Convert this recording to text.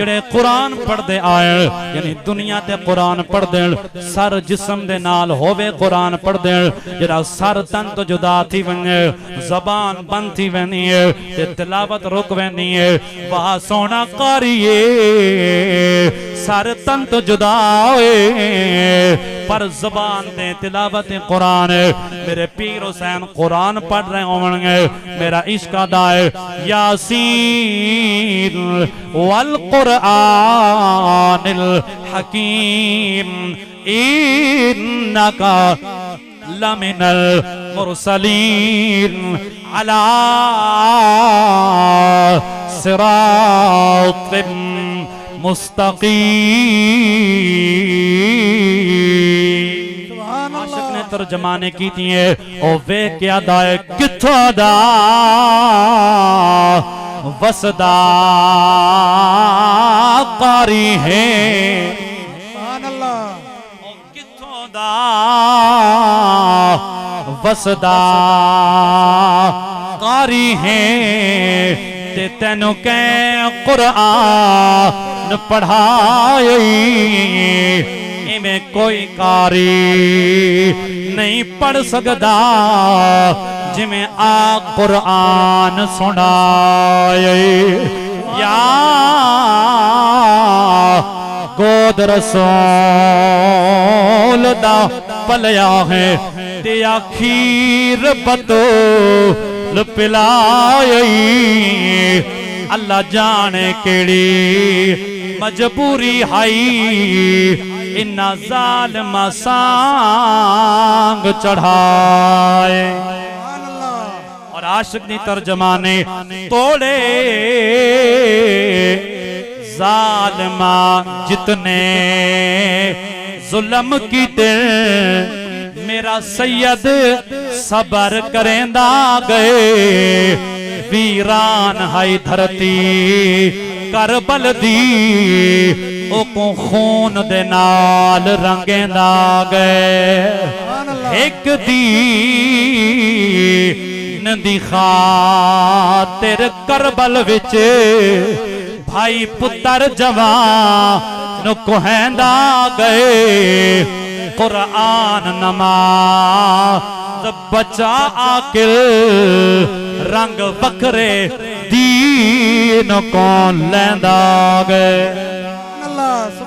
جڑے قرآن پڑھ دے آئے یعنی دنیا تے قرآن پڑھ دے سر جسم دے نال ہووے قرآن پڑھ دے جڑا سر تن تو جدا تھی ونجے زبان بند تھی ونی ہے تے تلاوت رک ونی ہے وہاں سونا قاری سر تن تو جدا ہوئے پر زبان دے تلاوت قرآن میرے پیر حسین قرآن پڑھ رہے ہوں گے میرا عشق دائے یاسین والقرآن الحکیم انکا لمن المرسلین علی صراط مستقیم عاشق نے ترجمانے کی تھی او وے کیا دائے کتھا دا وسدا قاری ہیں سبحان اللہ او کتھا دا وسدا قاری ہیں تے تینوں کہ قرآن پڑھائی میں کوئی قاری نہیں پڑھ سکدا جی میں قرآن سنائے یا گود رسول دا پلیا ہے تیا کھیر بطول پلائی اللہ جانے کیڑی مجبوری ہائی انہا ظالم سانگ چڑھائے اور عاشق نے ترجمانے توڑے ظالم جتنے ظلم کی تے میرا سید صبر کریندا گئے ویران ہائی دھرتی کربل دی او کو خون دے نال رنگیں دا گئے ایک دین دی خاطر کربل وچ بھائی پتر جوان کوہین دا گئے قرآن نماز بچا آکل رنگ بکرے دین کو لیندہ گئے اللہ